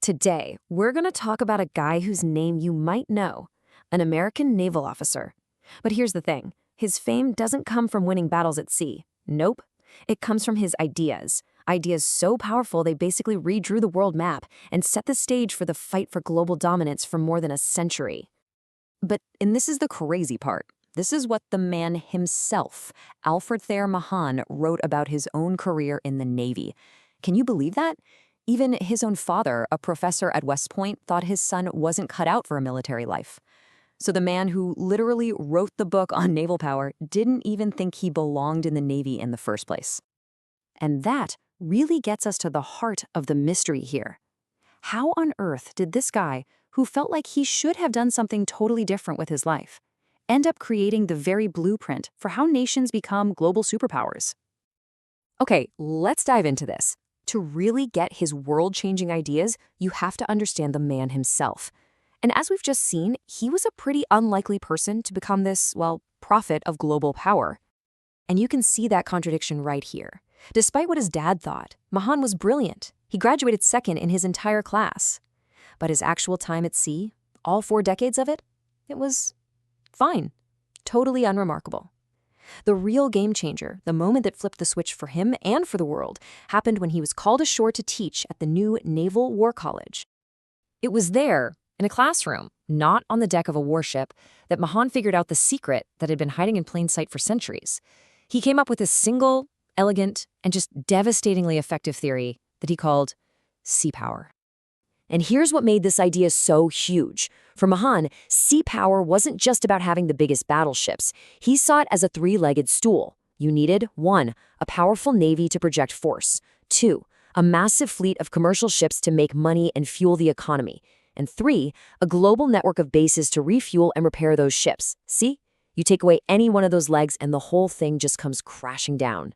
Today, we're going to talk about a guy whose name you might know, an American naval officer. But here's the thing, his fame doesn't come from winning battles at sea. Nope. It comes from his ideas. Ideas so powerful they basically redrew the world map and set the stage for the fight for global dominance for more than a century. And this is the crazy part. This is what the man himself, Alfred Thayer Mahan, wrote about his own career in the Navy. Can you believe that? Even his own father, a professor at West Point, thought his son wasn't cut out for a military life. So the man who literally wrote the book on naval power didn't even think he belonged in the Navy in the first place. And that really gets us to the heart of the mystery here. How on earth did this guy, who felt like he should have done something totally different with his life, end up creating the very blueprint for how nations become global superpowers? Okay, let's dive into this. To really get his world-changing ideas, you have to understand the man himself. And as we've just seen, he was a pretty unlikely person to become this, well, prophet of global power. And you can see that contradiction right here. Despite what his dad thought, Mahan was brilliant. He graduated second in his entire class. But his actual time at sea, all 4 decades of it, it was fine. Totally unremarkable. The real game changer, the moment that flipped the switch for him and for the world, happened when he was called ashore to teach at the new Naval War College. It was there, in a classroom, not on the deck of a warship, that Mahan figured out the secret that had been hiding in plain sight for centuries. He came up with a single, elegant, and just devastatingly effective theory that he called sea power. And here's what made this idea so huge. For Mahan, sea power wasn't just about having the biggest battleships. He saw it as a 3-legged stool. You needed 1, a powerful navy to project force, 2, a massive fleet of commercial ships to make money and fuel the economy, and 3, a global network of bases to refuel and repair those ships. See? You take away any one of those legs and the whole thing just comes crashing down.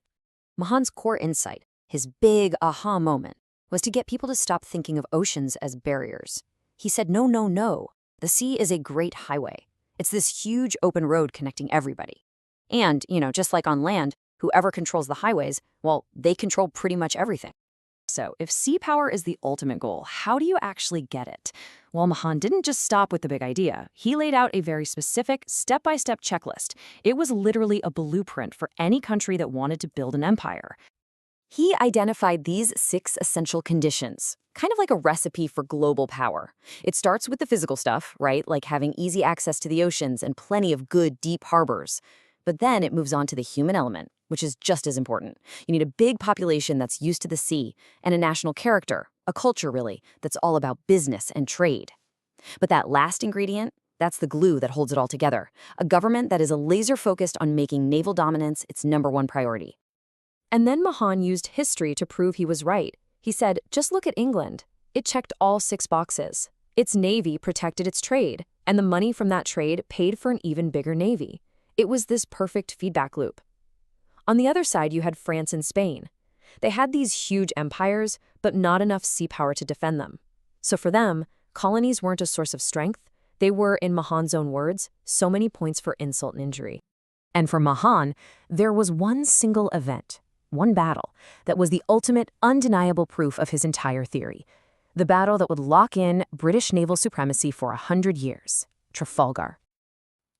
Mahan's core insight, his big aha moment, was to get people to stop thinking of oceans as barriers. He said, no, no, no. The sea is a great highway. It's this huge open road connecting everybody. And, just like on land, whoever controls the highways, well, they control pretty much everything. So if sea power is the ultimate goal, how do you actually get it? Well, Mahan didn't just stop with the big idea. He laid out a very specific, step-by-step checklist. It was literally a blueprint for any country that wanted to build an empire. He identified these 6 essential conditions, kind of like a recipe for global power. It starts with the physical stuff, right? Like having easy access to the oceans and plenty of good, deep harbors. But then it moves on to the human element, which is just as important. You need a big population that's used to the sea, and a national character, a culture really, that's all about business and trade. But that last ingredient, that's the glue that holds it all together. A government that is laser-focused on making naval dominance its #1 priority. And then Mahan used history to prove he was right. He said, just look at England. It checked all 6 boxes. Its navy protected its trade, and the money from that trade paid for an even bigger navy. It was this perfect feedback loop. On the other side, you had France and Spain. They had these huge empires, but not enough sea power to defend them. So for them, colonies weren't a source of strength. They were, in Mahan's own words, so many points for insult and injury. And for Mahan, there was one single event, one battle, that was the ultimate, undeniable proof of his entire theory. The battle that would lock in British naval supremacy for 100 years, Trafalgar.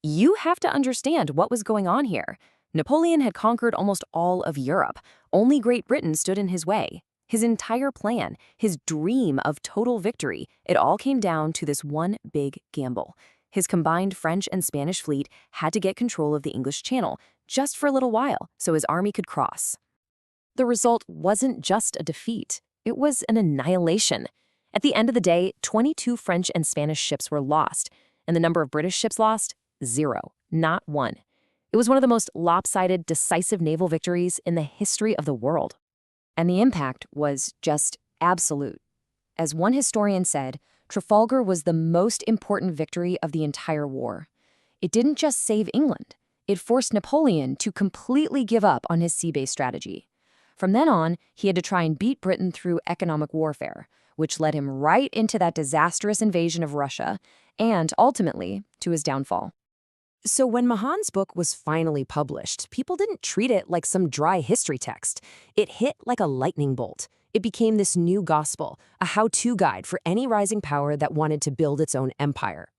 You have to understand what was going on here. Napoleon had conquered almost all of Europe. Only Great Britain stood in his way. His entire plan, his dream of total victory, it all came down to this one big gamble. His combined French and Spanish fleet had to get control of the English Channel, just for a little while, so his army could cross. The result wasn't just a defeat. It was an annihilation. At the end of the day, 22 French and Spanish ships were lost, and the number of British ships lost, 0, not 1. It was one of the most lopsided, decisive naval victories in the history of the world. And the impact was just absolute. As one historian said, Trafalgar was the most important victory of the entire war. It didn't just save England. It forced Napoleon to completely give up on his sea-based strategy. From then on, he had to try and beat Britain through economic warfare, which led him right into that disastrous invasion of Russia, and ultimately to his downfall. So when Mahan's book was finally published, people didn't treat it like some dry history text. It hit like a lightning bolt. It became this new gospel, a how-to guide for any rising power that wanted to build its own empire.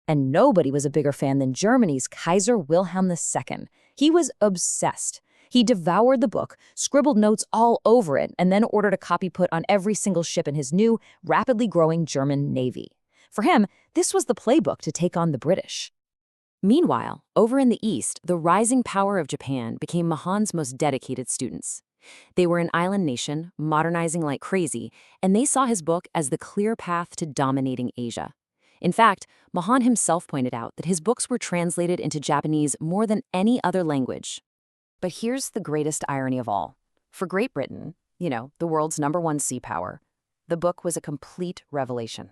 And nobody was a bigger fan than Germany's Kaiser Wilhelm II. He was obsessed. He devoured the book, scribbled notes all over it, and then ordered a copy put on every single ship in his new, rapidly growing German navy. For him, this was the playbook to take on the British. Meanwhile, over in the east, the rising power of Japan became Mahan's most dedicated students. They were an island nation, modernizing like crazy, and they saw his book as the clear path to dominating Asia. In fact, Mahan himself pointed out that his books were translated into Japanese more than any other language. But here's the greatest irony of all. For Great Britain, the world's #1 sea power, the book was a complete revelation.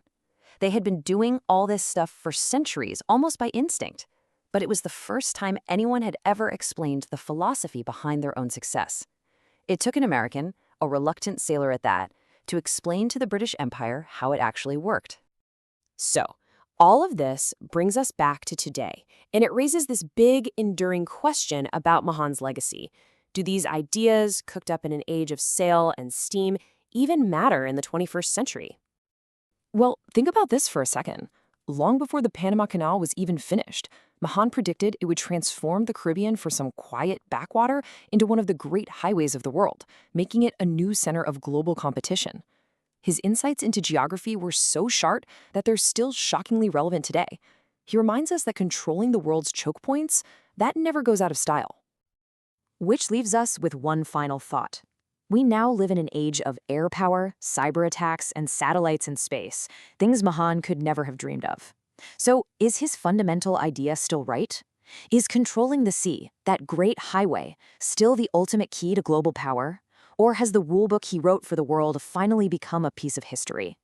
They had been doing all this stuff for centuries, almost by instinct. But it was the first time anyone had ever explained the philosophy behind their own success. It took an American, a reluctant sailor at that, to explain to the British Empire how it actually worked. So, all of this brings us back to today, and it raises this big, enduring question about Mahan's legacy. Do these ideas, cooked up in an age of sail and steam, even matter in the 21st century? Well, think about this for a second. Long before the Panama Canal was even finished, Mahan predicted it would transform the Caribbean from some quiet backwater into one of the great highways of the world, making it a new center of global competition. His insights into geography were so sharp that they're still shockingly relevant today. He reminds us that controlling the world's choke points, that never goes out of style. Which leaves us with one final thought. We now live in an age of air power, cyber attacks, and satellites in space, things Mahan could never have dreamed of. So, is his fundamental idea still right? Is controlling the sea, that great highway, still the ultimate key to global power? Or has the rulebook he wrote for the world finally become a piece of history?